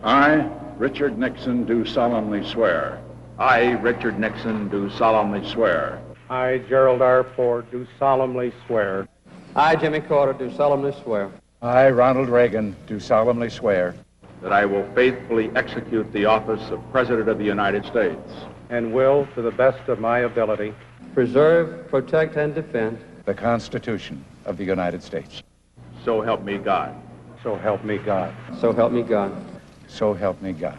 I, Richard Nixon, do solemnly swear. I, Richard Nixon, do solemnly swear. I, Gerald R. Ford, do solemnly swear. I, Jimmy Carter, do solemnly swear. I, Ronald Reagan, do solemnly swear that I will faithfully execute the office of President of the United States and will, to the best of my ability, preserve, protect, and defend the Constitution of the United States. So help me God. So help me God. So help me God. So help me God.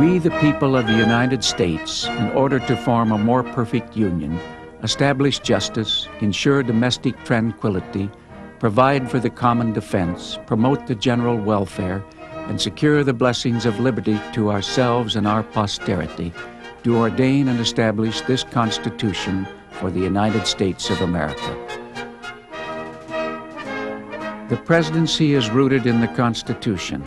We, the people of the United States, in order to form a more perfect union, establish justice, ensure domestic tranquility, provide for the common defense, promote the general welfare, and secure the blessings of liberty to ourselves and our posterity, do ordain and establish this Constitution for the United States of America. The presidency is rooted in the Constitution,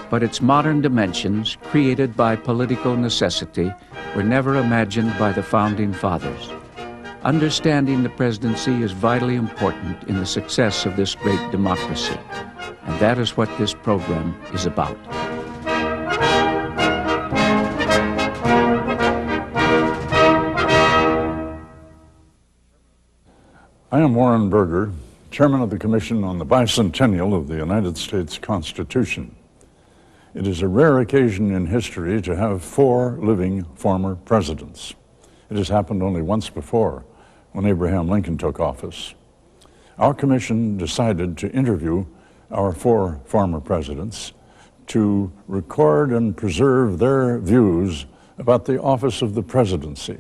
but its modern dimensions, created by political necessity, were never imagined by the Founding Fathers. Understanding the presidency is vitally important in the success of this great democracy, and that is what this program is about. I am Warren Berger, Chairman of the Commission on the Bicentennial of the United States Constitution. It is a rare occasion in history to have 4 living former presidents. It has happened only once before, when Abraham Lincoln took office. Our commission decided to interview our 4 former presidents to record and preserve their views about the office of the presidency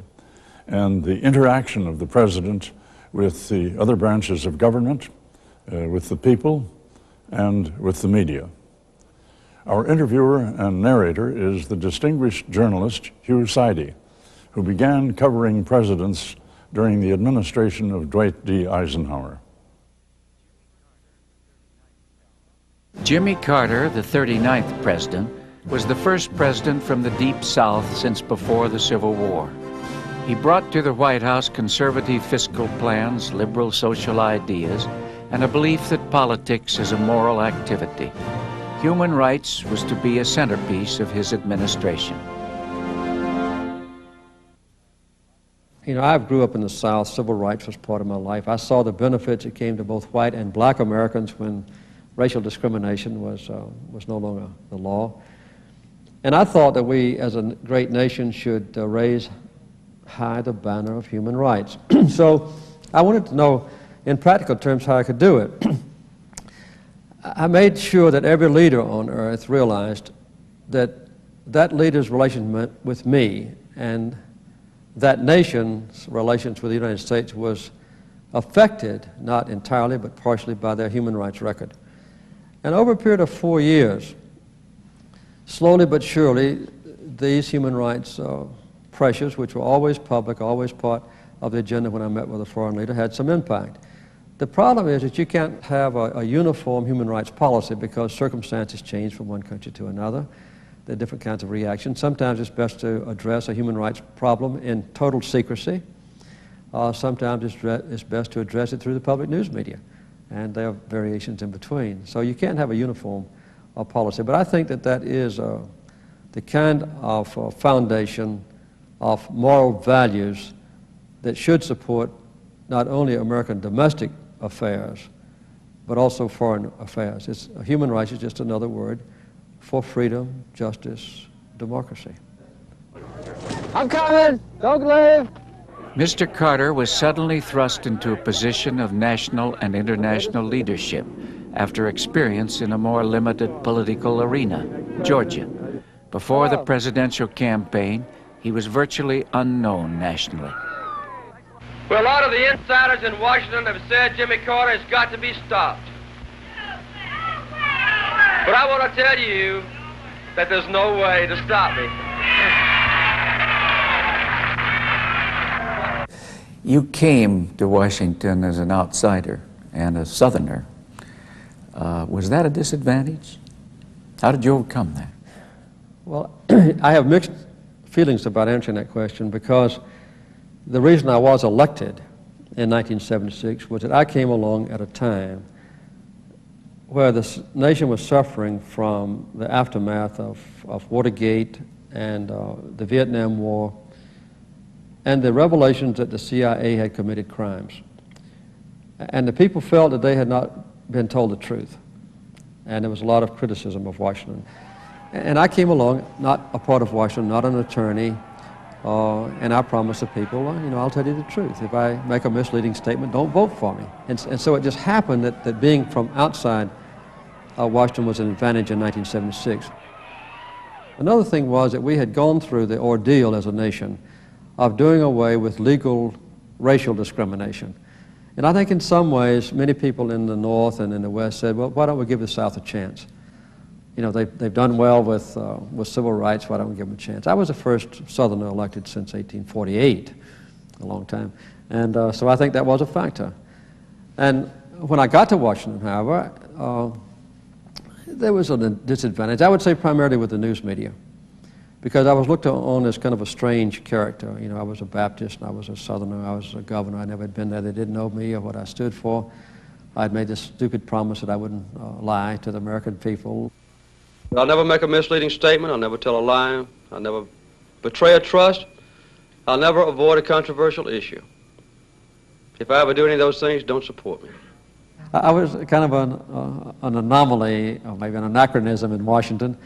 and the interaction of the president with the other branches of government, with the people, and with the media. Our interviewer and narrator is the distinguished journalist Hugh Sidey, who began covering presidents during the administration of Dwight D. Eisenhower. Jimmy Carter, the 39th president, was the first president from the Deep South since before the Civil War. He brought to the White House conservative fiscal plans, liberal social ideas, and a belief that politics is a moral activity. Human rights was to be a centerpiece of his administration. You know, I grew up in the South. Civil rights was part of my life. I saw the benefits that came to both white and black Americans when racial discrimination was no longer the law. And I thought that we, as a great nation, should raise high the banner of human rights. So I wanted to know, in practical terms, how I could do it. I made sure that every leader on earth realized that that leader's relationship with me and that nation's relations with the United States was affected, not entirely, but partially by their human rights record. And over a period of 4 years, slowly but surely, these human rights pressures, which were always public, always part of the agenda when I met with a foreign leader, had some impact. The problem is that you can't have a uniform human rights policy because circumstances change from one country to another. There are different kinds of reactions. Sometimes it's best to address a human rights problem in total secrecy. Sometimes it's best to address it through the public news media. And there are variations in between. So you can't have a uniform policy. But I think that that is the kind of foundation of moral values that should support not only American domestic affairs, but also foreign affairs. Human rights is just another word for freedom, justice, democracy. I'm coming! Don't leave! Mr. Carter was suddenly thrust into a position of national and international leadership after experience in a more limited political arena, Georgia. Before the presidential campaign, he was virtually unknown nationally. Well, a lot of the insiders in Washington have said Jimmy Carter has got to be stopped. But I want to tell you that there's no way to stop me. You came to Washington as an outsider and a Southerner. Was that a disadvantage? How did you overcome that? Well, I have mixed feelings about answering that question because the reason I was elected in 1976 was that I came along at a time where the nation was suffering from the aftermath of Watergate and the Vietnam War and the revelations that the CIA had committed crimes. And the people felt that they had not been told the truth. And there was a lot of criticism of Washington. And I came along, not a part of Washington, not an attorney, and I promised the people, well, you know, I'll tell you the truth. If I make a misleading statement, don't vote for me. And so it just happened that being from outside Washington was an advantage in 1976. Another thing was that we had gone through the ordeal as a nation of doing away with legal racial discrimination. And I think in some ways, many people in the North and in the West said, well, why don't we give the South a chance? You know, they've done well with civil rights, why don't we give them a chance? I was the first Southerner elected since 1848, a long time. And so I think that was a factor. And when I got to Washington, however, there was a disadvantage, I would say primarily with the news media, because I was looked on as kind of a strange character. You know, I was a Baptist, and I was a Southerner, I was a governor, I never had been there, they didn't know me or what I stood for. I'd made this stupid promise that I wouldn't lie to the American people. I'll never make a misleading statement, I'll never tell a lie, I'll never betray a trust, I'll never avoid a controversial issue. If I ever do any of those things, don't support me. I was kind of an anomaly, or maybe an anachronism in Washington.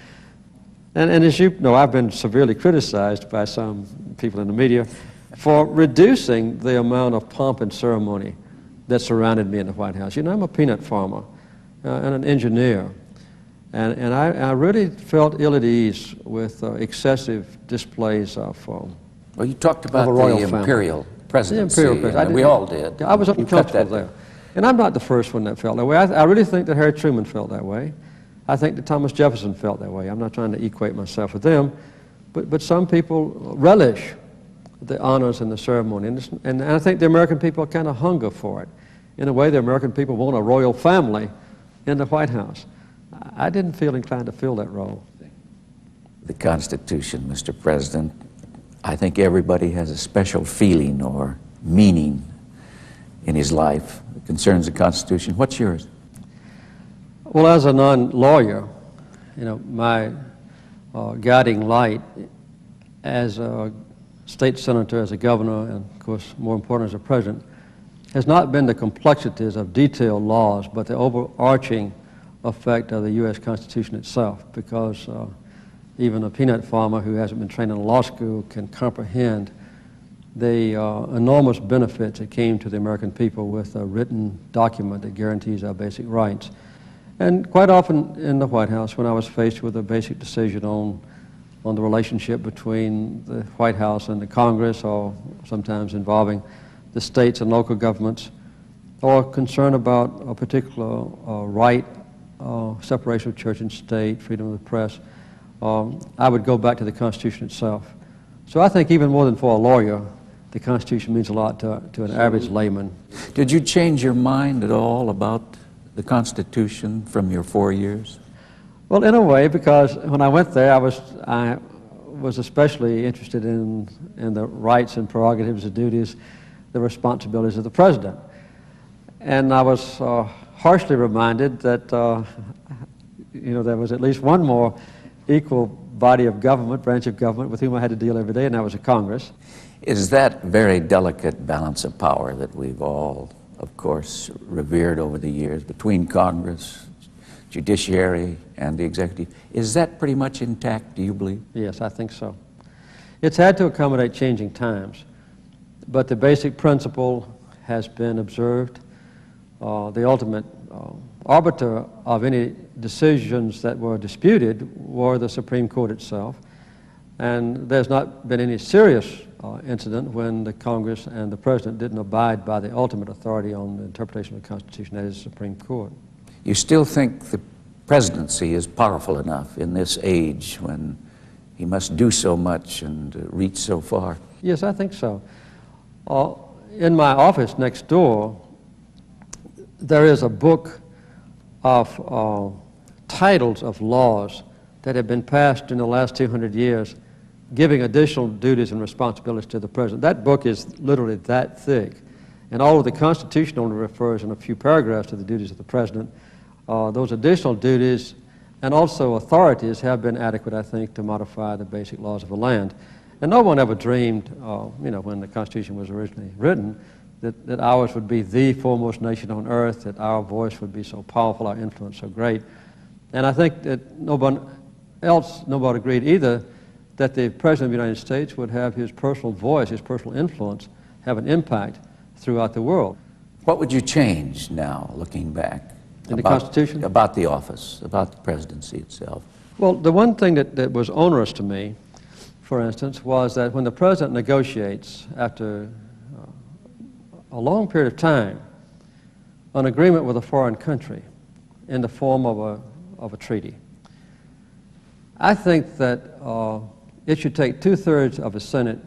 And as you know, I've been severely criticized by some people in the media for reducing the amount of pomp and ceremony that surrounded me in the White House. You know, I'm a peanut farmer and an engineer. And I really felt ill at ease with excessive displays of well, you talked about the royal imperial presidency. The imperial presidency. We all did. I was uncomfortable there. And I'm not the first one that felt that way. I really think that Harry Truman felt that way. I think that Thomas Jefferson felt that way. I'm not trying to equate myself with them, but some people relish the honors and the ceremony. And I think the American people kind of hunger for it. In a way, the American people want a royal family in the White House. I didn't feel inclined to fill that role. The Constitution, Mr. President, I think everybody has a special feeling or meaning in his life that concerns the Constitution. What's yours? Well, as a non-lawyer, you know, my guiding light as a state senator, as a governor, and of course, more important, as a president, has not been the complexities of detailed laws, but the overarching effect of the U.S. Constitution itself, because even a peanut farmer who hasn't been trained in a law school can comprehend the enormous benefits that came to the American people with a written document that guarantees our basic rights. And quite often in the White House, when I was faced with a basic decision on the relationship between the White House and the Congress, or sometimes involving the states and local governments, or concern about a particular right, separation of church and state, freedom of the press, I would go back to the Constitution itself. So I think even more than for a lawyer, the Constitution means a lot to an average layman. Did you change your mind at all about the Constitution from your 4 years? Well, in a way, because when I went there, I was especially interested in the rights and prerogatives, the duties, the responsibilities of the president. And I was harshly reminded that you know, there was at least one more equal body of government, branch of government, with whom I had to deal every day, and that was the Congress. Is that very delicate balance of power that we've all, of course, revered over the years between Congress, judiciary, and the executive, is that pretty much intact, do you believe? Yes, I think so. It's had to accommodate changing times, but the basic principle has been observed. The ultimate arbiter of any decisions that were disputed were the Supreme Court itself, and there's not been any serious incident when the Congress and the President didn't abide by the ultimate authority on the interpretation of the Constitution, that is the Supreme Court. You still think the presidency is powerful enough in this age when he must do so much and reach so far? Yes, I think so. In my office next door, there is a book of titles of laws that have been passed in the last 200 years, giving additional duties and responsibilities to the president. That book is literally that thick. And although the Constitution only refers in a few paragraphs to the duties of the President, those additional duties and also authorities have been adequate, I think, to modify the basic laws of the land. And no one ever dreamed, when the Constitution was originally written, that ours would be the foremost nation on earth, that our voice would be so powerful, our influence so great. And I think that nobody agreed either that the President of the United States would have his personal voice, his personal influence, have an impact throughout the world. What would you change now, looking back? In the Constitution? About the office, about the presidency itself. Well, the one thing that was onerous to me, for instance, was that when the President negotiates after a long period of time an agreement with a foreign country in the form of a treaty, I think that it should take 2/3 of the Senate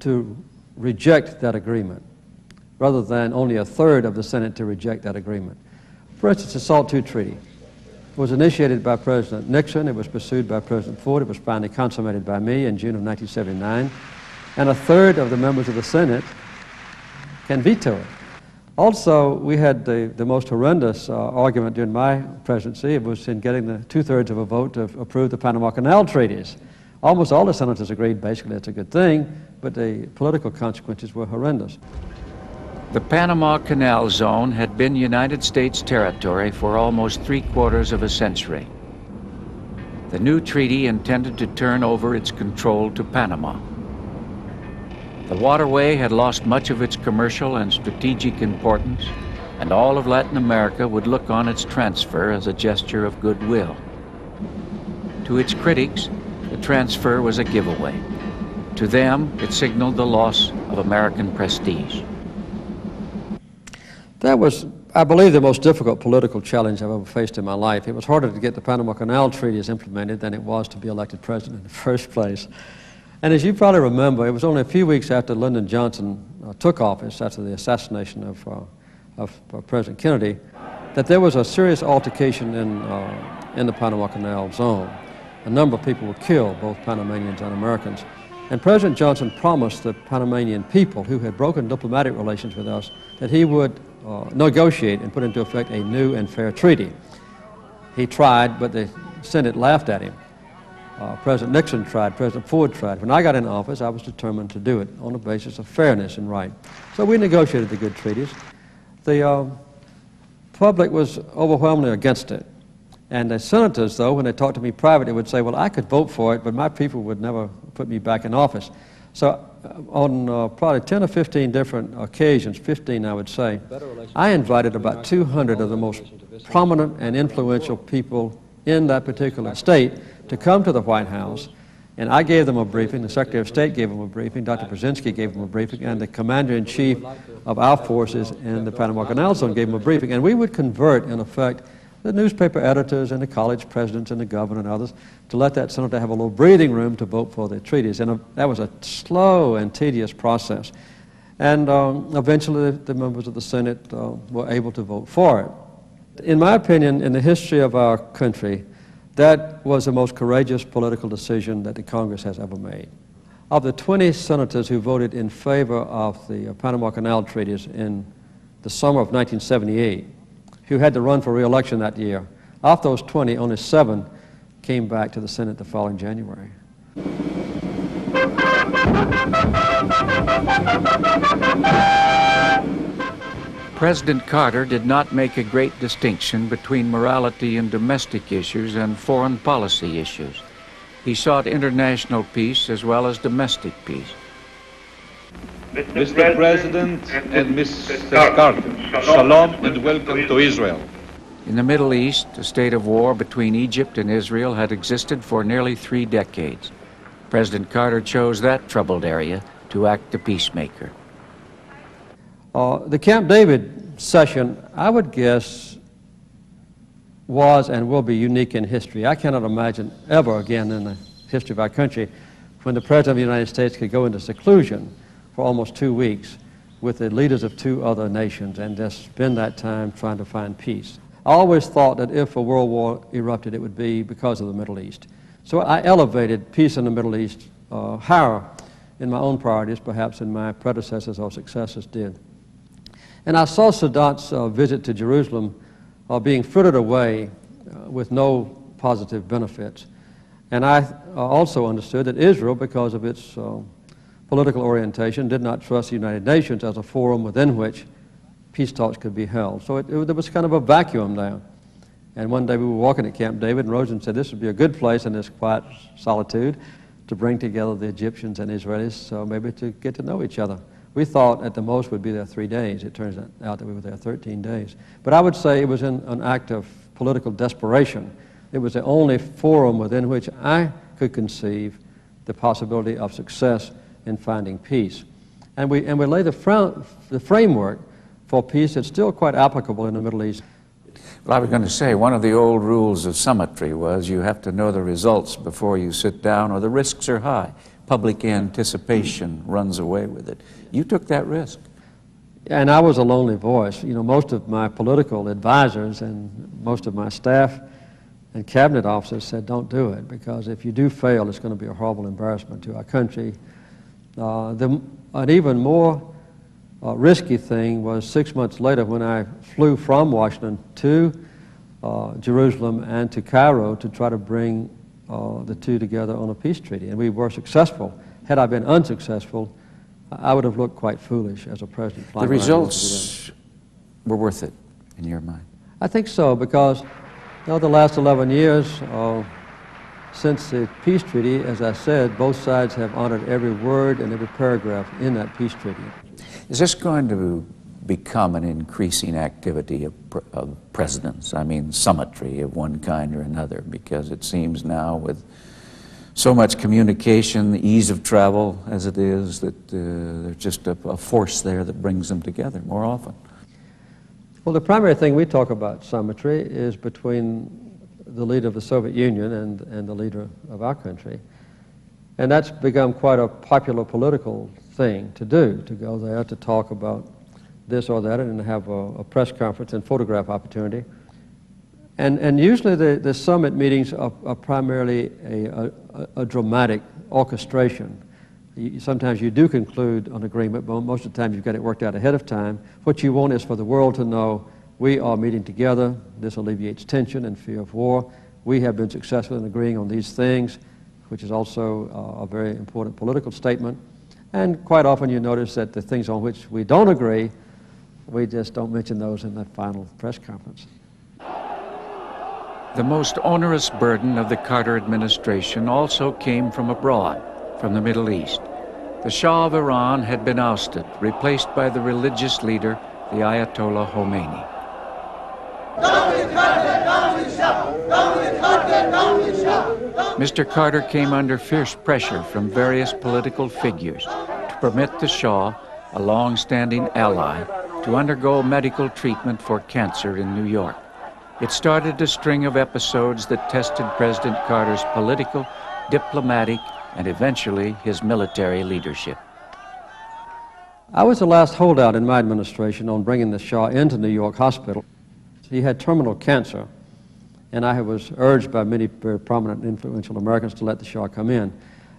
to reject that agreement, rather than only 1/3 of the Senate to reject that agreement. For instance, the SALT II Treaty was initiated by President Nixon. It was pursued by President Ford. It was finally consummated by me in June of 1979. And 1/3 of the members of the Senate can veto it. Also, we had the most horrendous argument during my presidency. It was in getting the 2/3 of a vote to approve the Panama Canal treaties. Almost all the senators agreed basically it's a good thing, but the political consequences were horrendous. The Panama Canal Zone had been United States territory for almost 3/4 of a century. The new treaty intended to turn over its control to Panama. The waterway had lost much of its commercial and strategic importance, and all of Latin America would look on its transfer as a gesture of goodwill. To its critics, the transfer was a giveaway. To them, it signaled the loss of American prestige. That was, I believe, the most difficult political challenge I've ever faced in my life. It was harder to get the Panama Canal treaties implemented than it was to be elected president in the first place. And as you probably remember, it was only a few weeks after Lyndon Johnson took office, after the assassination of President Kennedy, that there was a serious altercation in the Panama Canal zone. A number of people were killed, both Panamanians and Americans. And President Johnson promised the Panamanian people who had broken diplomatic relations with us that he would negotiate and put into effect a new and fair treaty. He tried, but the Senate laughed at him. President Nixon tried, President Ford tried. When I got in office, I was determined to do it on the basis of fairness and right. So we negotiated the good treaties. The public was overwhelmingly against it. And the senators, though, when they talked to me privately, would say, well, I could vote for it, but my people would never put me back in office. So on probably 10 or 15 different occasions, 15 I would say, I invited about 200 of the most prominent and influential people in that particular state to come to the White House, and I gave them a briefing, the Secretary of State gave them a briefing, Dr. Brzezinski gave them a briefing, and the Commander-in-Chief of our forces in the Panama Canal Zone gave them a briefing, and we would convert, in effect, the newspaper editors and the college presidents and the governor and others to let that senator have a little breathing room to vote for the treaties. And that was a slow and tedious process. And eventually the members of the Senate were able to vote for it. In my opinion, in the history of our country, that was the most courageous political decision that the Congress has ever made. Of the 20 senators who voted in favor of the Panama Canal treaties in the summer of 1978, who had to run for re-election that year, of those 20, only 7 came back to the Senate the following January. President Carter did not make a great distinction between morality in domestic issues and foreign policy issues. He sought international peace as well as domestic peace. Mr. President and Mr. Carter, shalom and welcome to Israel. In the Middle East, a state of war between Egypt and Israel had existed for nearly 3 decades. President Carter chose that troubled area to act the peacemaker. The Camp David session, I would guess, was and will be unique in history. I cannot imagine ever again in the history of our country when the President of the United States could go into seclusion for almost 2 weeks with the leaders of 2 other nations and just spend that time trying to find peace. I always thought that if a world war erupted, it would be because of the Middle East. So I elevated peace in the Middle East higher in my own priorities, perhaps, than my predecessors or successors did. And I saw Sadat's visit to Jerusalem being frittered away with no positive benefits. And I also understood that Israel, because of its political orientation, did not trust the United Nations as a forum within which peace talks could be held. So there was kind of a vacuum there. And one day we were walking at Camp David, and Rosen said this would be a good place in this quiet solitude to bring together the Egyptians and Israelis, so maybe to get to know each other. We thought at the most we'd be there 3 days. It turns out that we were there 13 days. But I would say it was an act of political desperation. It was the only forum within which I could conceive the possibility of success in finding peace. And we lay the framework for peace that's still quite applicable in the Middle East. Well, I was going to say, one of the old rules of summitry was you have to know the results before you sit down, or the risks are high. Public anticipation runs away with it. You took that risk. And I was a lonely voice. You know, most of my political advisors and most of my staff and cabinet officers said, don't do it, because if you do fail, it's going to be a horrible embarrassment to our country. An even more risky thing was 6 months later when I flew from Washington to Jerusalem and to Cairo to try to bring the two together on a peace treaty. And we were successful. Had I been unsuccessful, I would have looked quite foolish as a president. The results were worth it, in your mind? I think so, because the last 11 years, since the peace treaty, as I said, both sides have honored every word and every paragraph in that peace treaty. Is this going to become an increasing activity of presidents? I mean, summitry of one kind or another, because it seems now with so much communication, the ease of travel as it is, that there's just a force there that brings them together more often. Well, the primary thing we talk about summitry is between the leader of the Soviet Union and the leader of our country. And that's become quite a popular political thing to do, to go there to talk about this or that and have a press conference and photograph opportunity. And usually the summit meetings are primarily a dramatic orchestration. Sometimes you do conclude an agreement, but most of the time you've got it worked out ahead of time. What you want is for the world to know we are meeting together. This alleviates tension and fear of war. We have been successful in agreeing on these things, which is also a very important political statement. And quite often you notice that the things on which we don't agree, we just don't mention those in the final press conference. The most onerous burden of the Carter administration also came from abroad, from the Middle East. The Shah of Iran had been ousted, replaced by the religious leader, the Ayatollah Khomeini. Mr. Carter came under fierce pressure from various political figures to permit the Shah, a long-standing ally, to undergo medical treatment for cancer in New York. It started a string of episodes that tested President Carter's political, diplomatic, and eventually his military leadership. I was the last holdout in my administration on bringing the Shah into New York Hospital. He had terminal cancer, and I was urged by many very prominent and influential Americans to let the Shah come in.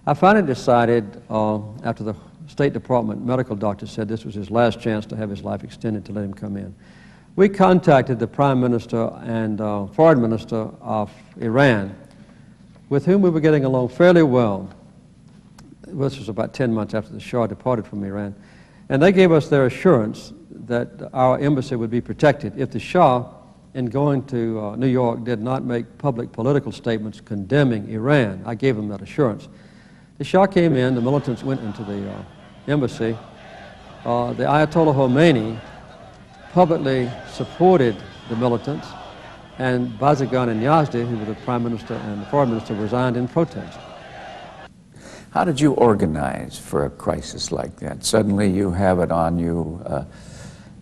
I finally decided, after the State Department medical doctor said this was his last chance to have his life extended, to let him come in. We contacted the Prime Minister and Foreign Minister of Iran, with whom we were getting along fairly well. This was about 10 months after the Shah departed from Iran. And they gave us their assurance that our embassy would be protected if the Shah, in going to New York, did not make public political statements condemning Iran. I gave them that assurance. The Shah came in, the militants went into the embassy. The Ayatollah Khomeini publicly supported the militants, and Bazagan and Yazdi, who were the Prime Minister and the Foreign Minister, resigned in protest. How did you organize for a crisis like that? Suddenly you have it on you.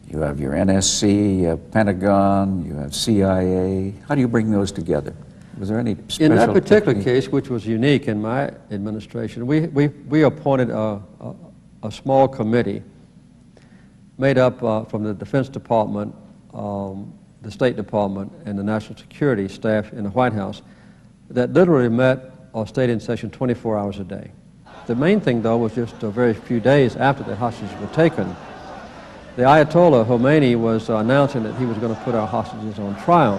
You have your NSC, you have Pentagon, you have CIA. How do you bring those together? Was there any special In that particular technique? case, which was unique in my administration, we appointed a small committee made up from the Defense Department, the State Department, and the National Security staff in the White House that literally met or stayed in session 24 hours a day. The main thing, though, was just a very few days after the hostages were taken, the Ayatollah Khomeini was announcing that he was going to put our hostages on trial,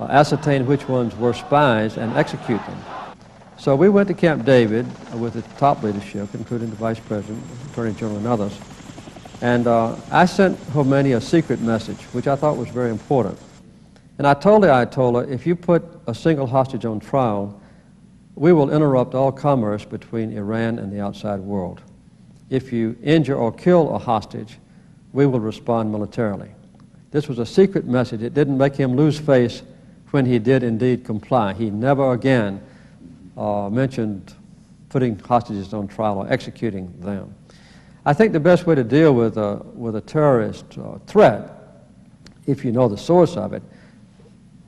ascertain which ones were spies, and execute them. So we went to Camp David with the top leadership, including the Vice President, Attorney General, and others. And I sent Khomeini a secret message, which I thought was very important. And I told the Ayatollah, if you put a single hostage on trial, we will interrupt all commerce between Iran and the outside world. If you injure or kill a hostage, we will respond militarily. This was a secret message. It didn't make him lose face when he did indeed comply. He never again mentioned putting hostages on trial or executing them. I think the best way to deal with a terrorist threat, if you know the source of it,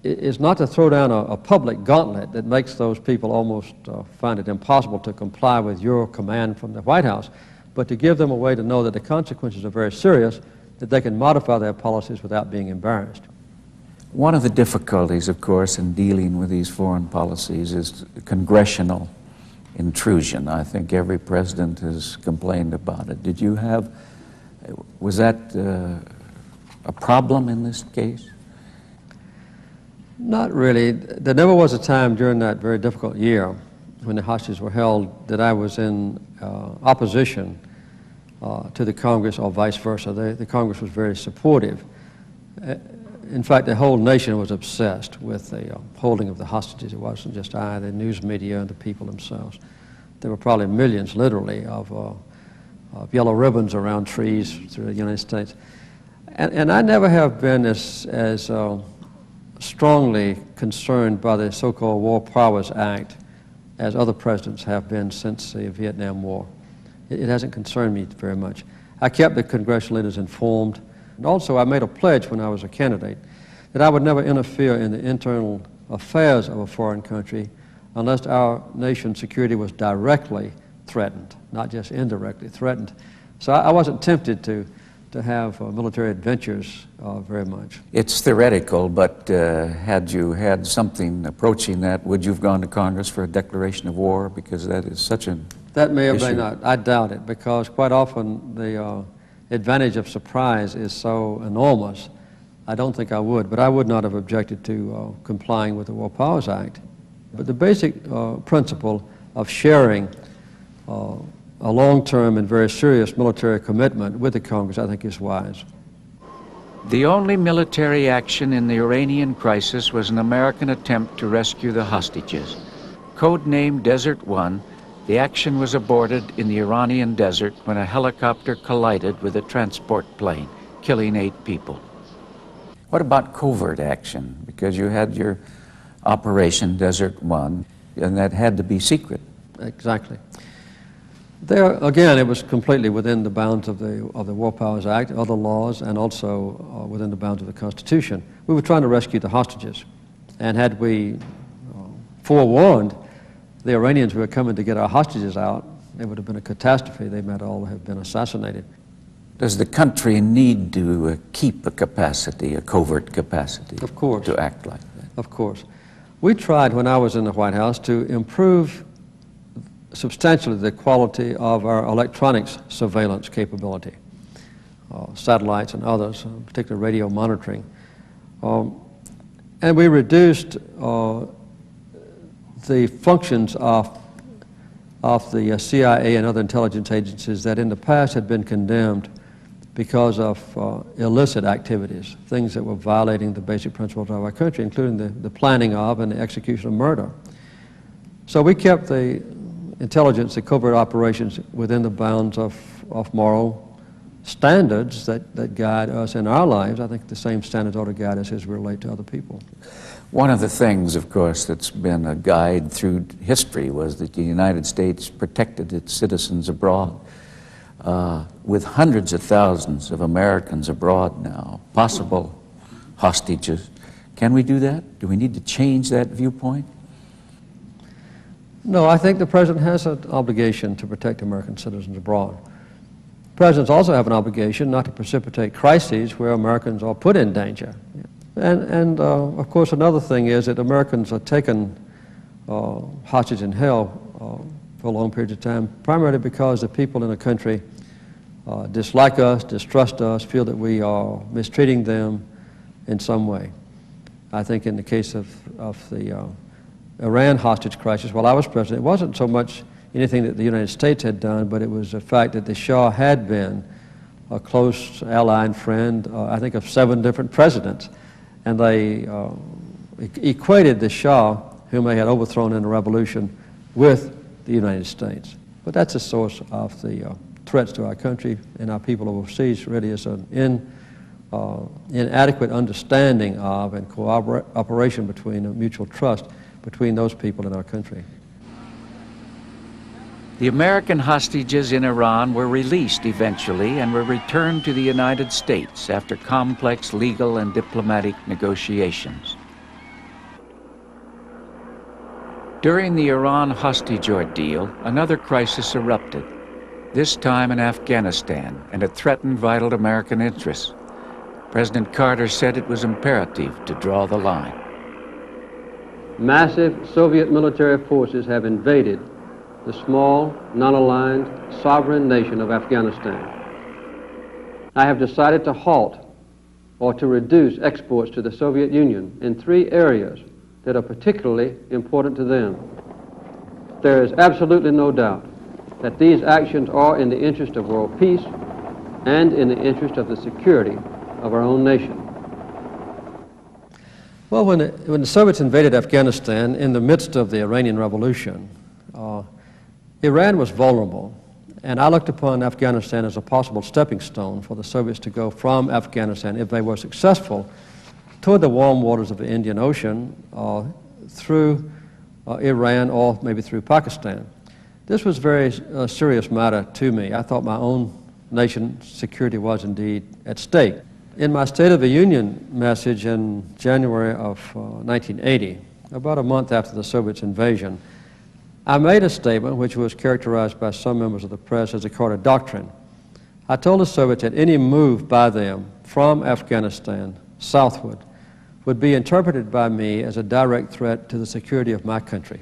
is not to throw down a public gauntlet that makes those people almost find it impossible to comply with your command from the White House, but to give them a way to know that the consequences are very serious, that they can modify their policies without being embarrassed. One of the difficulties, of course, in dealing with these foreign policies is congressional intrusion. I think every president has complained about it. Was that a problem in this case? Not really. There never was a time during that very difficult year when the hostages were held that I was in opposition to the Congress or vice versa. The Congress was very supportive. In fact, the whole nation was obsessed with the holding of the hostages. It wasn't just I, the news media, and the people themselves. There were probably millions, literally, of yellow ribbons around trees through the United States. And I never have been as strongly concerned by the so-called War Powers Act as other presidents have been since the Vietnam War. It hasn't concerned me very much. I kept the congressional leaders informed. And also, I made a pledge when I was a candidate that I would never interfere in the internal affairs of a foreign country unless our nation's security was directly threatened, not just indirectly threatened. So I wasn't tempted to have military adventures very much. It's theoretical, but had you had something approaching that, would you have gone to Congress for a declaration of war? Because that is such an That may or issue. may not. I doubt it, because quite often the advantage of surprise is so enormous, I don't think I would. But I would not have objected to complying with the War Powers Act. But the basic principle of sharing a long-term and very serious military commitment with the Congress, I think, is wise. The only military action in the Iranian crisis was an American attempt to rescue the hostages. Codenamed Desert One, the action was aborted in the Iranian desert when a helicopter collided with a transport plane, killing 8 people. What about covert action? Because you had your Operation Desert One, and that had to be secret. Exactly. There, again, it was completely within the bounds of the War Powers Act, other laws, and also within the bounds of the Constitution. We were trying to rescue the hostages. And had we forewarned the Iranians who were coming to get our hostages out, it would have been a catastrophe. They might all have been assassinated. Does the country need to keep a capacity, a covert capacity, Of course. to act like that? Of course. We tried, when I was in the White House, to improve substantially the quality of our electronics surveillance capability, satellites and others, particularly radio monitoring. And we reduced the functions of the CIA and other intelligence agencies that in the past had been condemned because of illicit activities, things that were violating the basic principles of our country, including the planning of and the execution of murder. So we kept the intelligence, the covert operations, within the bounds of moral standards that guide us in our lives. I think the same standards ought to guide us as we relate to other people. One of the things, of course, that's been a guide through history was that the United States protected its citizens abroad. With hundreds of thousands of Americans abroad now, possible hostages, can we do that? Do we need to change that viewpoint? No, I think the President has an obligation to protect American citizens abroad. Presidents also have an obligation not to precipitate crises where Americans are put in danger. And of course, another thing is that Americans are taken hostage and held for long periods of time, primarily because the people in the country dislike us, distrust us, feel that we are mistreating them in some way. I think in the case of the Iran hostage crisis, while I was president, it wasn't so much anything that the United States had done, but it was the fact that the Shah had been a close ally and friend, I think, of 7 different presidents. And they equated the Shah, whom they had overthrown in the revolution, with the United States. But that's the source of the threats to our country and our people overseas. Really is an inadequate understanding of and cooperation between a mutual trust between those people in our country. The American hostages in Iran were released eventually and were returned to the United States after complex legal and diplomatic negotiations. During the Iran hostage ordeal, another crisis erupted, this time in Afghanistan, and it threatened vital American interests. President Carter said it was imperative to draw the line. Massive Soviet military forces have invaded the small, non-aligned, sovereign nation of Afghanistan. I have decided to halt or to reduce exports to the Soviet Union in 3 areas that are particularly important to them. There is absolutely no doubt that these actions are in the interest of world peace and in the interest of the security of our own nation. Well, when the Soviets invaded Afghanistan in the midst of the Iranian Revolution, Iran was vulnerable, and I looked upon Afghanistan as a possible stepping stone for the Soviets to go from Afghanistan, if they were successful, toward the warm waters of the Indian Ocean, through Iran, or maybe through Pakistan. This was a very serious matter to me. I thought my own nation's security was indeed at stake. In my State of the Union message in January of 1980, about a month after the Soviets' invasion, I made a statement which was characterized by some members of the press as a Carter doctrine. I told the Soviets that any move by them from Afghanistan southward would be interpreted by me as a direct threat to the security of my country,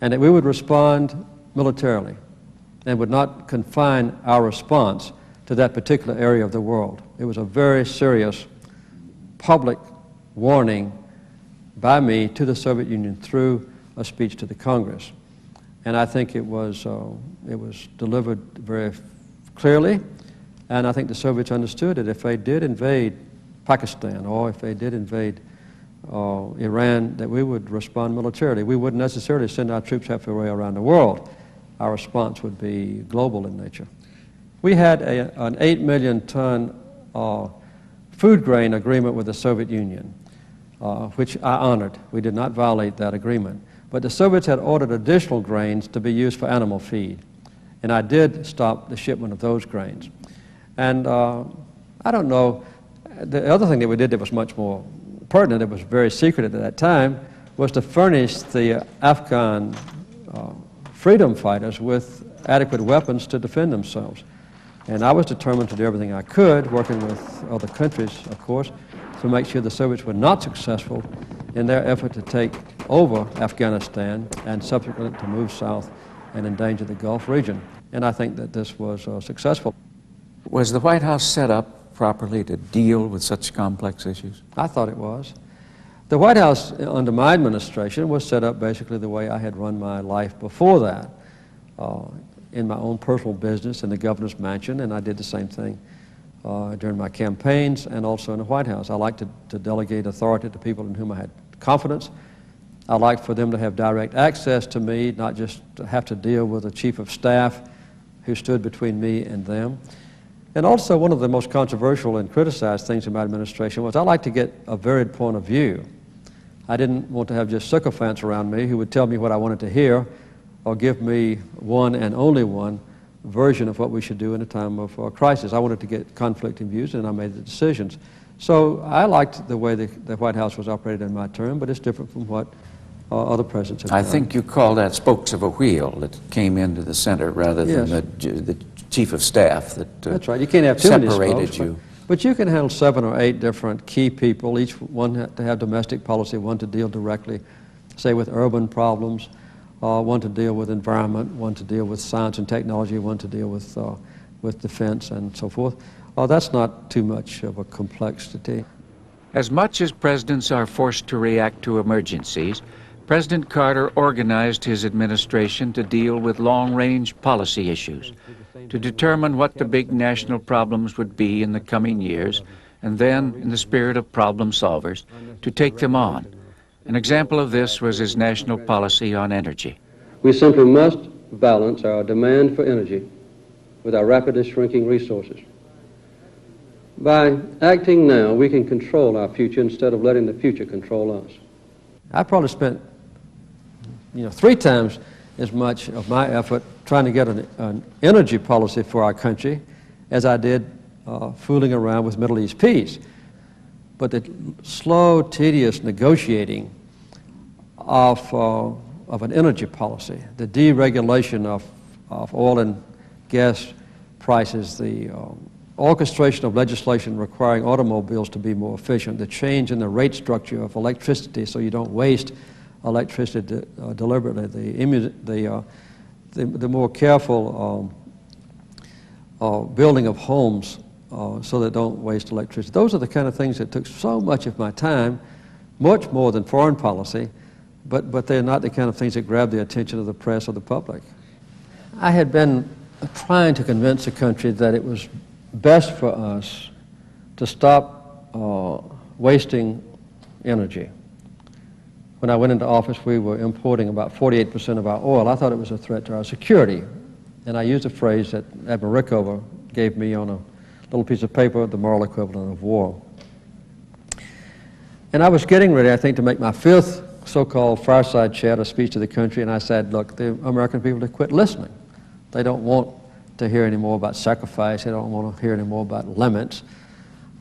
and that we would respond militarily and would not confine our response to that particular area of the world. It was a very serious public warning by me to the Soviet Union through a speech to the Congress. And I think it was delivered very clearly, and I think the Soviets understood that if they did invade Pakistan, or if they did invade Iran, that we would respond militarily. We wouldn't necessarily send our troops halfway around the world. Our response would be global in nature. We had an 8 million ton food grain agreement with the Soviet Union, which I honored. We did not violate that agreement. But the Soviets had ordered additional grains to be used for animal feed, and I did stop the shipment of those grains. And I don't know, the other thing that we did that was much more pertinent, it was very secret at that time, was to furnish the Afghan freedom fighters with adequate weapons to defend themselves. And I was determined to do everything I could, working with other countries, of course, to make sure the Soviets were not successful in their effort to take over Afghanistan and subsequently to move south and endanger the Gulf region. And I think that this was successful. Was the White House set up properly to deal with such complex issues? I thought it was. The White House under my administration was set up basically the way I had run my life before that, in my own personal business in the governor's mansion, and I did the same thing during my campaigns and also in the White House. I liked to delegate authority to people in whom I had confidence. I liked for them to have direct access to me, not just to have to deal with a chief of staff who stood between me and them. And also, one of the most controversial and criticized things in my administration was I liked to get a varied point of view. I didn't want to have just sycophants around me who would tell me what I wanted to hear or give me one and only one version of what we should do in a time of crisis. I wanted to get conflicting views, and I made the decisions. So I liked the way the White House was operated in my term, but it's different from what other presidents have done. I think you call that spokes of a wheel that came into the center rather than the chief of staff that That's right. You can't have too many separated spokes, you. But you can handle 7 or 8 different key people, each one to have domestic policy, one to deal directly, say, with urban problems, one to deal with environment, one to deal with science and technology, one to deal with defense and so forth. That's not too much of a complexity. As much as presidents are forced to react to emergencies, President Carter organized his administration to deal with long-range policy issues, to determine what the big national problems would be in the coming years, and then, in the spirit of problem solvers, to take them on. An example of this was his national policy on energy. We simply must balance our demand for energy with our rapidly shrinking resources. By acting now, we can control our future instead of letting the future control us. I probably spent 3 times as much of my effort trying to get an energy policy for our country as I did fooling around with Middle East peace. But the slow, tedious negotiating of an energy policy, the deregulation of oil and gas prices, the orchestration of legislation requiring automobiles to be more efficient, the change in the rate structure of electricity so you don't waste electricity deliberately, the more careful building of homes so they don't waste electricity. Those are the kind of things that took so much of my time, much more than foreign policy, but they're not the kind of things that grab the attention of the press or the public. I had been trying to convince the country that it was best for us to stop wasting energy. When I went into office, we were importing about 48% of our oil. I thought it was a threat to our security. And I used a phrase that Admiral Rickover gave me on a little piece of paper, the moral equivalent of war. And I was getting ready, I think, to make my 5th so-called fireside chat, a speech to the country, and I said, look, the American people have quit listening. They don't want to hear any more about sacrifice. They don't want to hear any more about limits.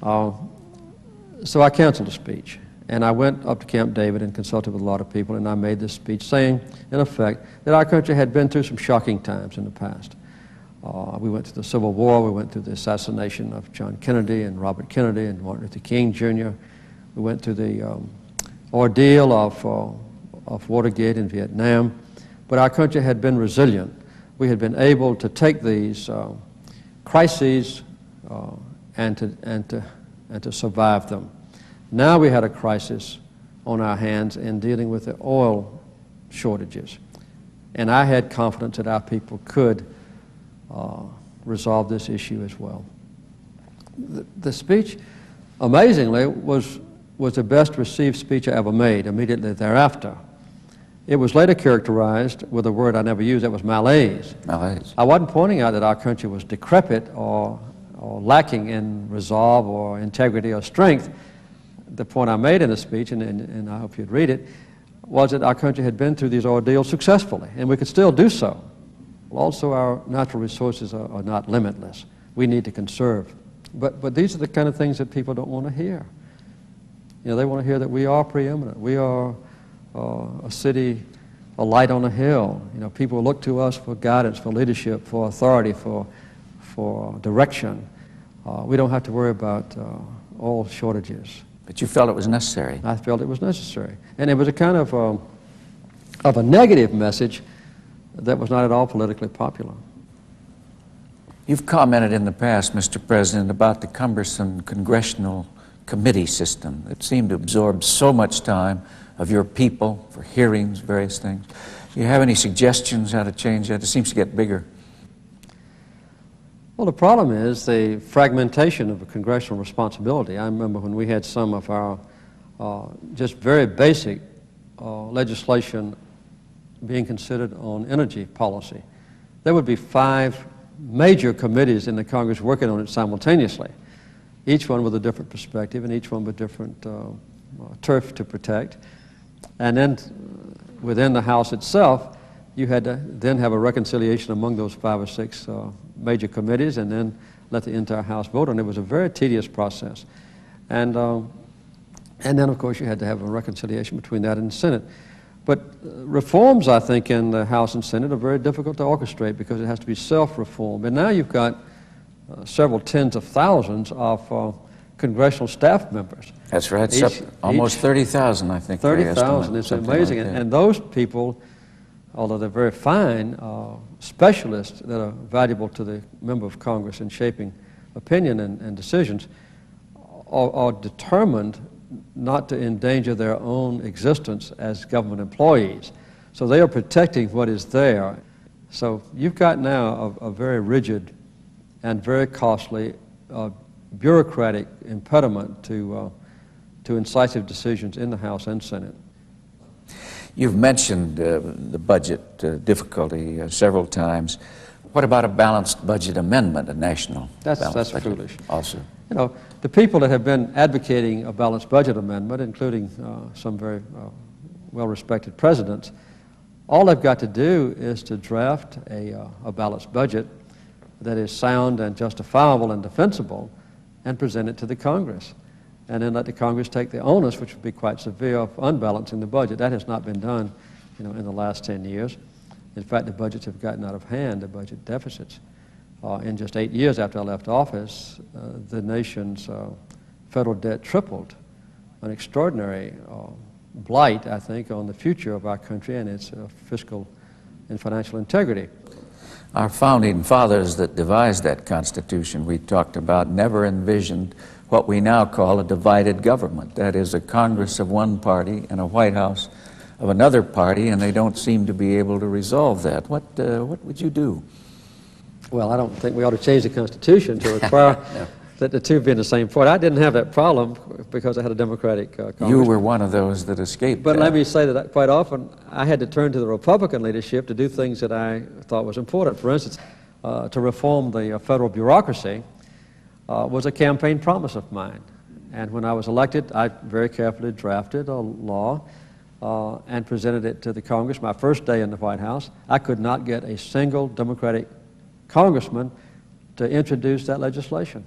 So I canceled the speech. And I went up to Camp David and consulted with a lot of people, and I made this speech saying, in effect, that our country had been through some shocking times in the past. We went through the Civil War, we went through the assassination of John Kennedy and Robert Kennedy and Martin Luther King Jr. We went through the ordeal of Watergate in Vietnam. But our country had been resilient. We had been able to take these crises and to survive them. Now we had a crisis on our hands in dealing with the oil shortages. And I had confidence that our people could resolve this issue as well. The speech, amazingly, was the best received speech I ever made immediately thereafter. It was later characterized with a word I never used, that was malaise. Malaise. I wasn't pointing out that our country was decrepit or lacking in resolve or integrity or strength. The point I made in the speech, and I hope you'd read it, was that our country had been through these ordeals successfully, and we could still do so. Also, our natural resources are not limitless. We need to conserve. But these are the kind of things that people don't want to hear. They want to hear that we are preeminent. We are a city, a light on a hill. People look to us for guidance, for leadership, for authority, for direction. We don't have to worry about oil shortages. But you felt it was necessary. I felt it was necessary. And it was a kind of a negative message that was not at all politically popular. You've commented in the past, Mr. President, about the cumbersome congressional committee system that seemed to absorb so much time of your people for hearings, various things. Do you have any suggestions how to change that? It seems to get bigger. Well, the problem is the fragmentation of a congressional responsibility. I remember when we had some of our just very basic legislation being considered on energy policy. There would be 5 major committees in the Congress working on it simultaneously, each one with a different perspective and each one with different turf to protect. And then within the House itself, you had to then have a reconciliation among those 5 or 6 major committees and then let the entire House vote on it. It was a very tedious process. And then, of course, you had to have a reconciliation between that and the Senate. But reforms, I think, in the House and Senate are very difficult to orchestrate because it has to be self-reform. And now you've got several tens of thousands of congressional staff members. That's right. Almost 30,000, I think. 30,000. It's amazing. Like and those people although they're very fine specialists that are valuable to the member of Congress in shaping opinion and decisions, are determined not to endanger their own existence as government employees. So they are protecting what is there. So you've got now a very rigid and very costly bureaucratic impediment to incisive decisions in the House and Senate. You've mentioned the budget difficulty several times. What about a balanced budget amendment, a national balanced That's budget foolish. also? You know, the people that have been advocating a balanced budget amendment, including some very well-respected presidents, all they've got to do is to draft a balanced budget that is sound and justifiable and defensible and present it to the Congress. And then let the Congress take the onus, which would be quite severe, of unbalancing the budget. That has not been done, you know, in the last 10 years. In fact, the budgets have gotten out of hand, the budget deficits. In just 8 years after I left office, the nation's federal debt tripled, an extraordinary blight, I think, on the future of our country and its fiscal and financial integrity. Our founding fathers that devised that Constitution we talked about never envisioned what we now call a divided government. That is, a Congress of one party and a White House of another party, and they don't seem to be able to resolve that. What would you do? Well, I don't think we ought to change the Constitution to require No. that the two be in the same party. I didn't have that problem because I had a Democratic Congress. You were one of those that escaped But that. let me say that quite often I had to turn to the Republican leadership to do things that I thought was important. For instance, to reform the federal bureaucracy was a campaign promise of mine. And when I was elected, I very carefully drafted a law and presented it to the Congress. My first day in the White House, I could not get a single Democratic congressman to introduce that legislation.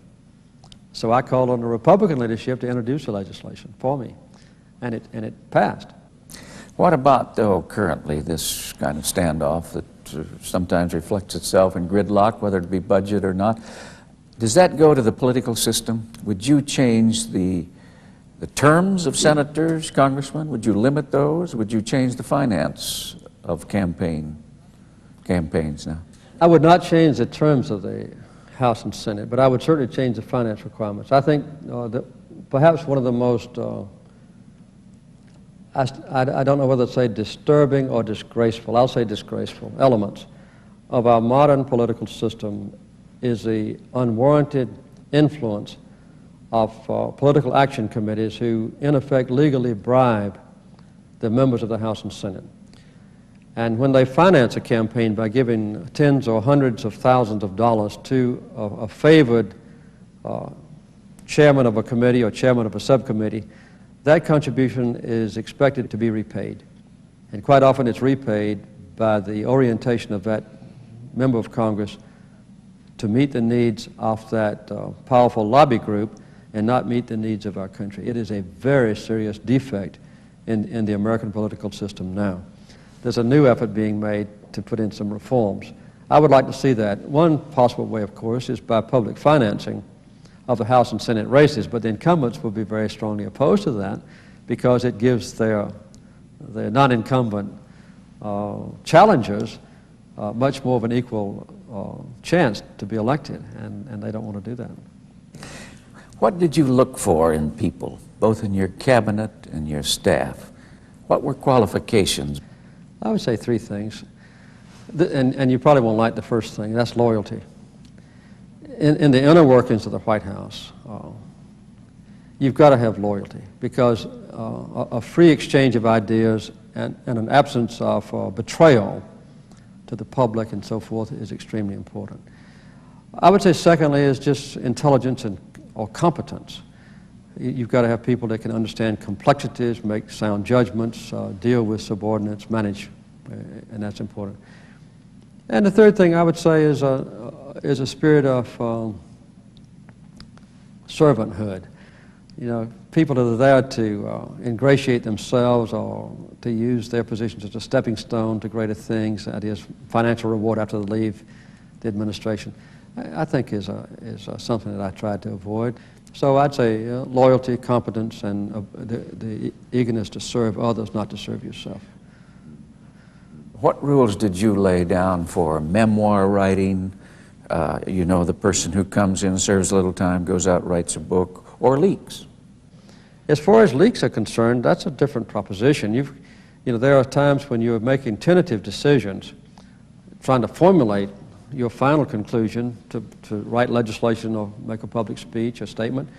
So I called on the Republican leadership to introduce the legislation for me, and it passed. What about, though, currently this kind of standoff that sometimes reflects itself in gridlock, whether it be budget or not? Does that go to the political system? Would you change the terms of senators, congressmen? Would you limit those? Would you change the finance of campaigns now? I would not change the terms of the House and Senate, but I would certainly change the finance requirements. I think that perhaps one of the most, I don't know whether to say disturbing or disgraceful, I'll say disgraceful, elements of our modern political system is the unwarranted influence of political action committees who, in effect, legally bribe the members of the House and Senate. And when they finance a campaign by giving tens or hundreds of thousands of dollars to a favored chairman of a committee or chairman of a subcommittee, that contribution is expected to be repaid. And quite often it's repaid by the orientation of that member of Congress to meet the needs of that powerful lobby group and not meet the needs of our country. It is a very serious defect in the American political system now. There's a new effort being made to put in some reforms. I would like to see that. One possible way, of course, is by public financing of the House and Senate races, but the incumbents will be very strongly opposed to that because it gives their non-incumbent challengers much more of an equal chance to be elected, and they don't want to do that. What did you look for in people, both in your cabinet and your staff? What were qualifications? I would say three things, and you probably won't like the first thing, that's loyalty. In the inner workings of the White House, you've got to have loyalty because a free exchange of ideas and an absence of betrayal to the public and so forth is extremely important. I would say secondly is just intelligence or competence. You've got to have people that can understand complexities, make sound judgments, deal with subordinates, manage, and that's important. And the third thing I would say is a spirit of servanthood. You know, people that are there to ingratiate themselves or to use their positions as a stepping stone to greater things, that is financial reward after they leave the administration, I think is something that I tried to avoid. So I'd say loyalty, competence, and the eagerness to serve others, not to serve yourself. What rules did you lay down for memoir writing? You know, the person who comes in, serves a little time, goes out, writes a book, or leaks? As far as leaks are concerned, that's a different proposition. You know, there are times when you're making tentative decisions, trying to formulate your final conclusion to write legislation or make a public speech or statement,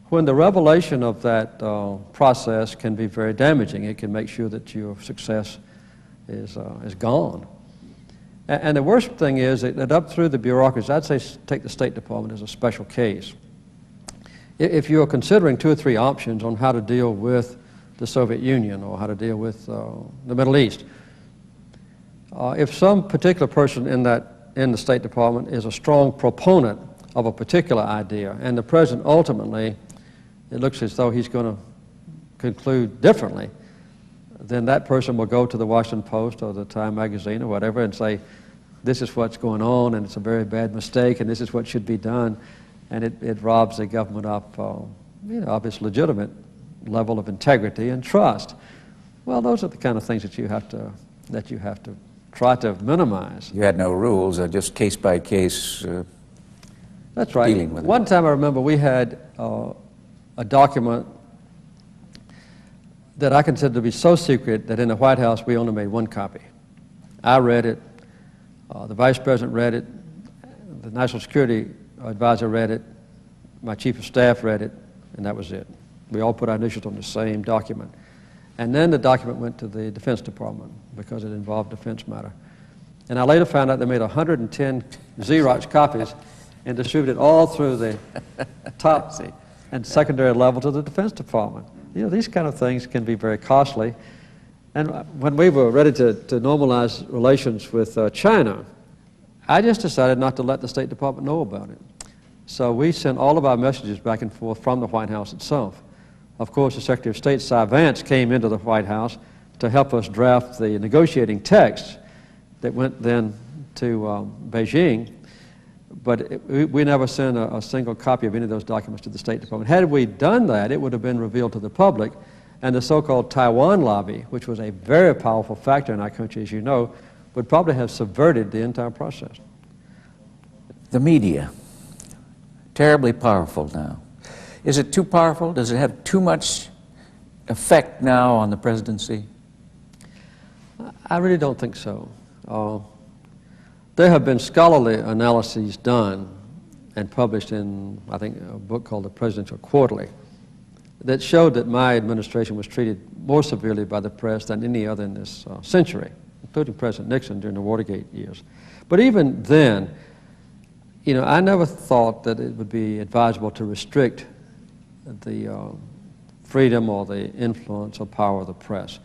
when the revelation of that process can be very damaging. It can make sure that your success is gone. And the worst thing is that up through the bureaucracy, I'd say take the State Department as a special case. If you're considering 2 or 3 options on how to deal with the Soviet Union or how to deal with the Middle East, if some particular person in the State Department is a strong proponent of a particular idea, and the President ultimately, it looks as though he's going to conclude differently, then that person will go to the Washington Post or the Time magazine or whatever and say, this is what's going on, and it's a very bad mistake, and this is what should be done. And it robs the government of its legitimate level of integrity and trust. Well, those are the kind of things that you have to try to minimize. You had no rules, just case by case. That's right. Dealing with One time I remember we had a document that I considered to be so secret that in the White House we only made 1 copy. I read it, the Vice President read it, the National Security Advisor read it, my Chief of Staff read it, and that was it. We all put our initials on the same document. And then the document went to the Defense Department because it involved defense matter. And I later found out they made 110 Xerox copies and distributed all through the top and secondary level to the Defense Department. You know, these kind of things can be very costly. And when we were ready to normalize relations with China, I just decided not to let the State Department know about it. So we sent all of our messages back and forth from the White House itself. Of course, the Secretary of State, Cy Vance, came into the White House to help us draft the negotiating text that went then to Beijing. But we never sent a single copy of any of those documents to the State Department. Had we done that, it would have been revealed to the public, and the so-called Taiwan lobby, which was a very powerful factor in our country, as you know, would probably have subverted the entire process. The media, terribly powerful now. Is it too powerful? Does it have too much effect now on the presidency? I really don't think so. There have been scholarly analyses done and published in, I think, a book called The Presidential Quarterly that showed that my administration was treated more severely by the press than any other in this century, including President Nixon during the Watergate years. But even then, you know, I never thought that it would be advisable to restrict the freedom or the influence or power of the press.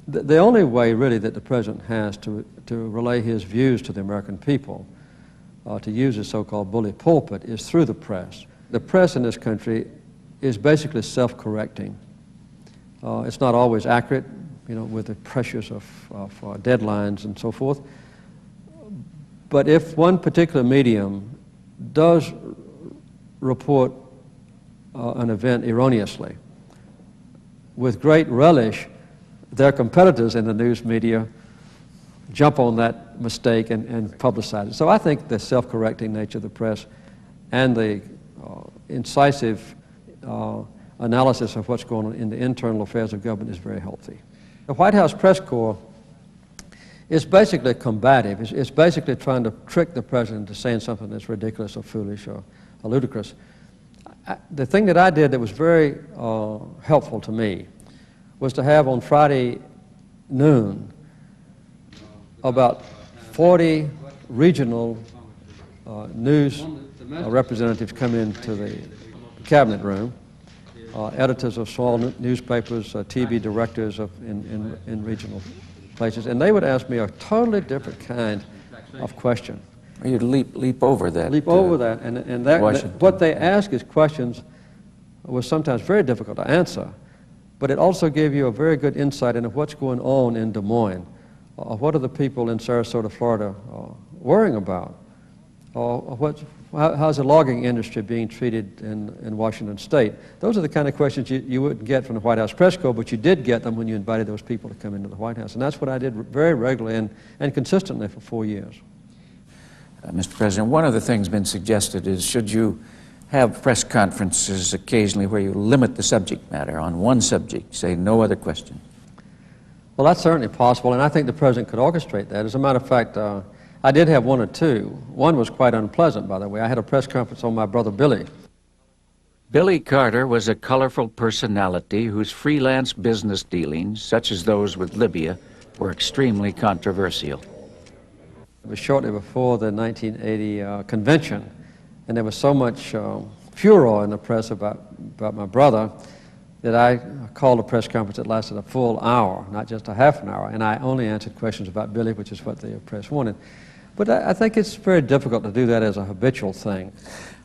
The only way, really, that the President has to relay his views to the American people, to use his so-called bully pulpit, is through the press. The press in this country is basically self-correcting. It's not always accurate, you know, with the pressures of deadlines and so forth. But if one particular medium does report an event erroneously, with great relish, their competitors in the news media jump on that mistake and publicize it. So I think the self-correcting nature of the press and the incisive analysis of what's going on in the internal affairs of government is very healthy. The White House press corps is basically combative. It's basically trying to trick the president into saying something that's ridiculous or foolish or ludicrous. The thing that I did that was very helpful to me was to have on Friday noon about 40 regional news representatives come into the cabinet room, editors of small newspapers, TV directors in regional places, and they would ask me a totally different kind of question. You'd leap over that. Leap over that, and what they ask is questions was sometimes very difficult to answer, but it also gave you a very good insight into what's going on in Des Moines. What are the people in Sarasota, Florida worrying about? What's how's the logging industry being treated in Washington State? Those are the kind of questions you wouldn't get from the White House press corps, but you did get them when you invited those people to come into the White House. And that's what I did very regularly and consistently for 4 years. Mr. President, one of the things been suggested is, should you have press conferences occasionally where you limit the subject matter on one subject, say no other question? Well, that's certainly possible, and I think the President could orchestrate that. As a matter of fact, I did have one or two. One was quite unpleasant, by the way. I had a press conference on my brother Billy. Billy Carter was a colorful personality whose freelance business dealings, such as those with Libya, were extremely controversial. It was shortly before the 1980 convention, and there was so much furor in the press about my brother that I called a press conference that lasted a full hour, not just a half an hour, and I only answered questions about Billy, which is what the press wanted. But I think it's very difficult to do that as a habitual thing.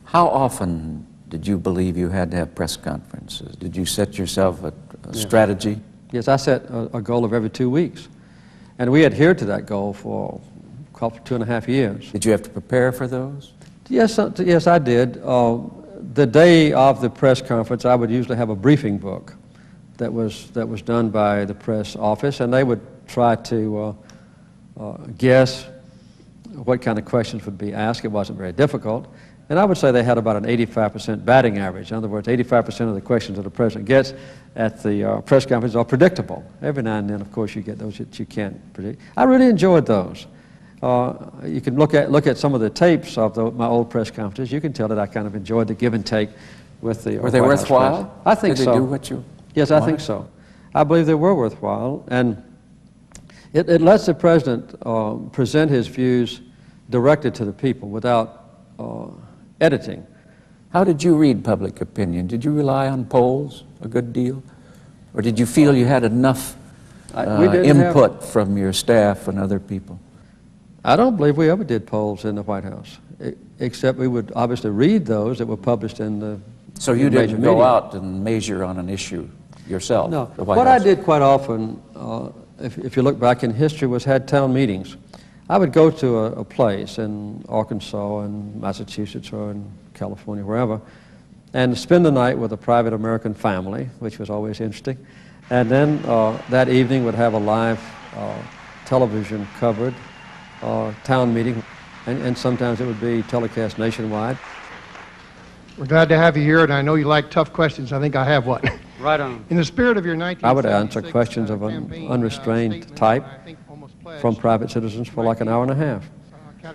How often did you believe you had to have press conferences? Did you set yourself a strategy? Yes, I set a goal of every 2 weeks, and we adhered to that goal for 2.5 years. Did you have to prepare for those? Yes, yes, I did. The day of the press conference, I would usually have a briefing book that was done by the press office, and they would try to guess what kind of questions would be asked. It wasn't very difficult. And I would say they had about an 85% batting average. In other words, 85% of the questions that the president gets at the press conference are predictable. Every now and then, of course, you get those that you can't predict. I really enjoyed those. You can look at some of the tapes of my old press conferences. You can tell that I kind of enjoyed the give and take with the Were they White House worthwhile? press. I think Did so. they do what you Yes, I think so. I believe they were worthwhile, and it lets the president present his views directed to the people without editing. How did you read public opinion? Did you rely on polls a good deal? Or did you feel you had enough input from your staff and other people? I don't believe we ever did polls in the White House, except we would obviously read those that were published in the So you major didn't go media. out and measure on an issue yourself? No. the White What House? I did quite often, if you look back in history, was had town meetings. I would go to a place in Arkansas and Massachusetts or in California, wherever, and spend the night with a private American family, which was always interesting. And then that evening would have a live television covered town meeting, and sometimes it would be telecast nationwide. We're glad to have you here, and I know you like tough questions. I think I have one. Right on. In the spirit of your 1976 I would answer questions of an campaign, unrestrained statement, type I think almost pledged from private citizens for like an hour and a half.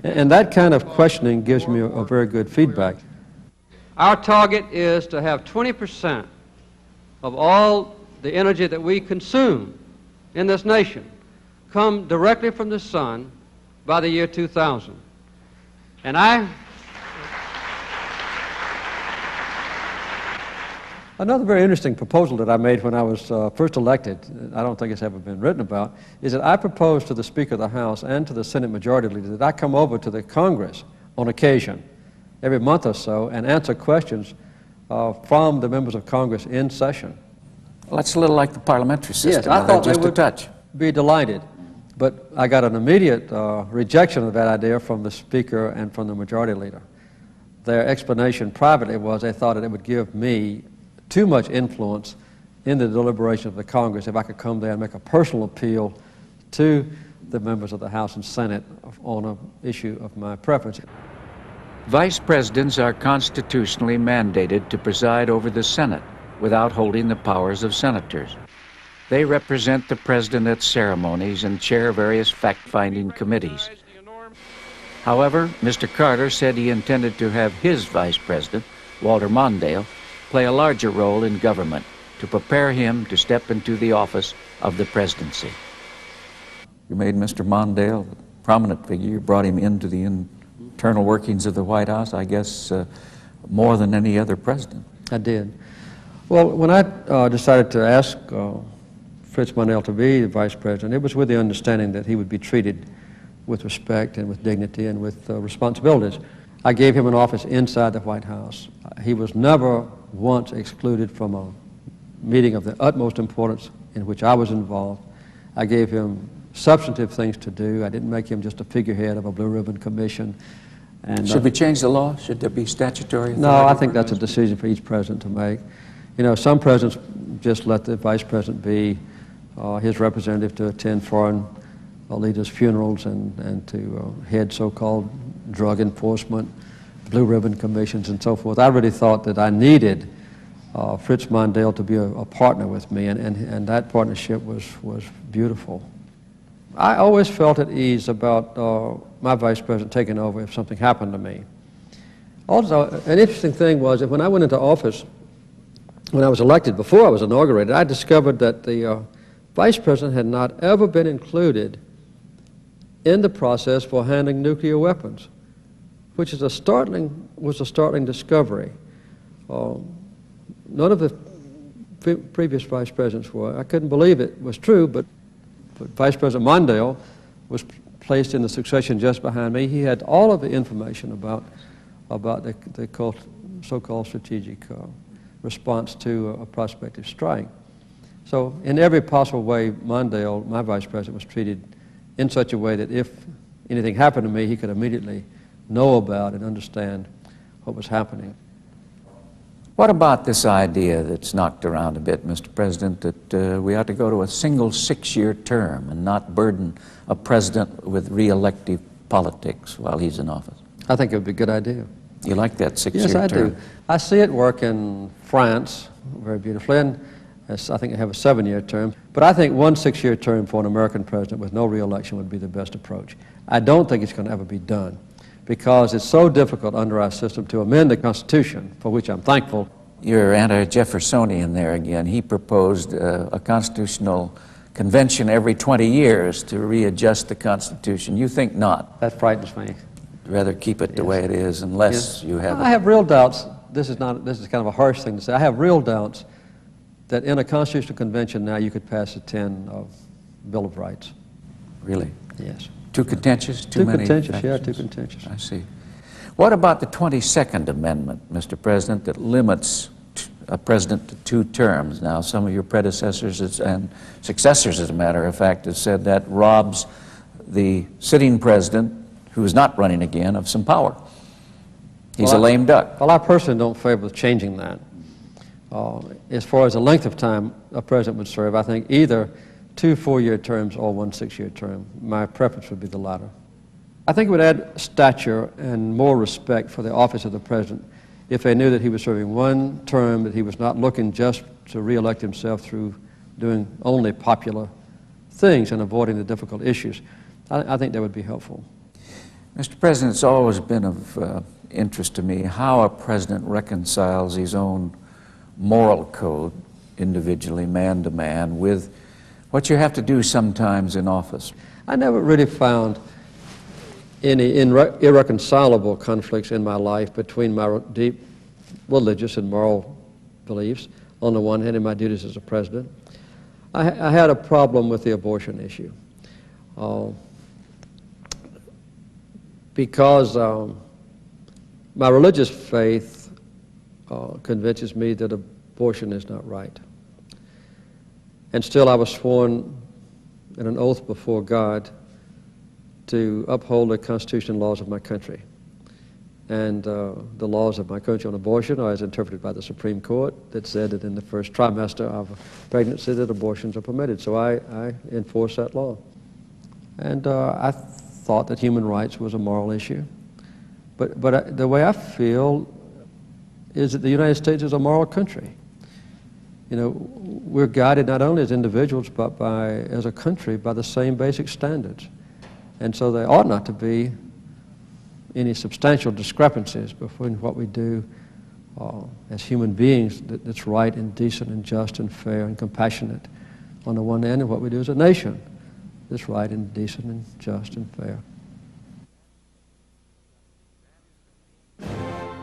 And that kind of questioning gives me a very good feedback. Our target is to have 20% of all the energy that we consume in this nation come directly from the sun by the year 2000. And Another very interesting proposal that I made when I was first elected, I don't think it's ever been written about, is that I proposed to the Speaker of the House and to the Senate Majority Leader that I come over to the Congress on occasion, every month or so, and answer questions from the members of Congress in session. Well, that's a little like the parliamentary system. Yes, I thought just they would a touch. be delighted. But I got an immediate rejection of that idea from the Speaker and from the Majority Leader. Their explanation privately was they thought that it would give me too much influence in the deliberation of the Congress if I could come there and make a personal appeal to the members of the House and Senate on an issue of my preference. Vice presidents are constitutionally mandated to preside over the Senate without holding the powers of senators. They represent the president at ceremonies and chair various fact-finding committees. However, Mr. Carter said he intended to have his vice president, Walter Mondale, play a larger role in government to prepare him to step into the office of the presidency. You made Mr. Mondale a prominent figure. You brought him into the internal workings of the White House, I guess, more than any other president. I did. Well, when I decided to ask Fritz Mondale to be the vice president, it was with the understanding that he would be treated with respect and with dignity and with responsibilities. I gave him an office inside the White House. He was never once excluded from a meeting of the utmost importance in which I was involved. I gave him substantive things to do. I didn't make him just a figurehead of a blue ribbon commission. And, Should we change the law? Should there be statutory authority? No, I think that's a decision for each president to make. You know, some presidents just let the vice president be his representative to attend foreign leaders' funerals and to head so-called drug enforcement, blue ribbon commissions, and so forth. I really thought that I needed Fritz Mondale to be a partner with me, and that partnership was beautiful. I always felt at ease about my vice president taking over if something happened to me. Also, an interesting thing was that when I went into office, when I was elected, before I was inaugurated, I discovered that the vice president had not ever been included in the process for handling nuclear weapons, which is was a startling discovery. None of the previous vice presidents were. I couldn't believe it was true, but Vice President Mondale was placed in the succession just behind me. He had all of the information about the so-called strategic response to a prospective strike. So in every possible way, Mondale, my vice president, was treated in such a way that if anything happened to me, he could immediately know about and understand what was happening. What about this idea that's knocked around a bit, Mr. President, that we ought to go to a single 6-year term and not burden a president with re-elective politics while he's in office? I think it would be a good idea. You like that 6-year term? Yes, I do. I see it work in France very beautifully, and I think they have a 7-year term. But I think one 6-year term for an American president with no re-election would be the best approach. I don't think it's going to ever be done, because it's so difficult under our system to amend the Constitution, for which I'm thankful. You're anti-Jeffersonian there again. He proposed a constitutional convention every 20 years to readjust the Constitution. You think not? That frightens me. Rather keep it the way it is unless you have... I have real doubts. This is kind of a harsh thing to say. I have real doubts that in a constitutional convention now you could pass a 10 Bill of Rights. Really? Yes. Too contentious? Too many contentious, factions? yeah, too contentious. I see. What about the 22nd Amendment, Mr. President, that limits a president to 2 terms? Now, some of your predecessors and successors, as a matter of fact, have said that robs the sitting president, who is not running again, of some power. He's a lame duck. Well, I personally don't favor changing that. As far as the length of time a president would serve, I think either 2 4-year terms or 1 6-year term. My preference would be the latter. I think it would add stature and more respect for the office of the president if they knew that he was serving 1 term, that he was not looking just to re-elect himself through doing only popular things and avoiding the difficult issues. I think that would be helpful. Mr. President, it's always been of interest to me how a president reconciles his own moral code, individually, man to man, with what you have to do sometimes in office. I never really found any irreconcilable conflicts in my life between my deep religious and moral beliefs on the one hand and my duties as a president. I had a problem with the abortion issue because my religious faith convinces me that abortion is not right. And still I was sworn in an oath before God to uphold the Constitution and laws of my country. And the laws of my country on abortion are as interpreted by the Supreme Court that said that in the first trimester of a pregnancy that abortions are permitted. So I enforce that law. And I thought that human rights was a moral issue. But the way I feel is that the United States is a moral country. You know, we're guided not only as individuals, but as a country by the same basic standards. And so there ought not to be any substantial discrepancies between what we do as human beings that's right and decent and just and fair and compassionate on the one hand, and what we do as a nation that's right and decent and just and fair.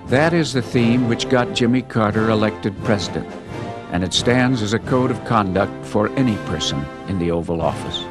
That is the theme which got Jimmy Carter elected president, and it stands as a code of conduct for any person in the Oval Office.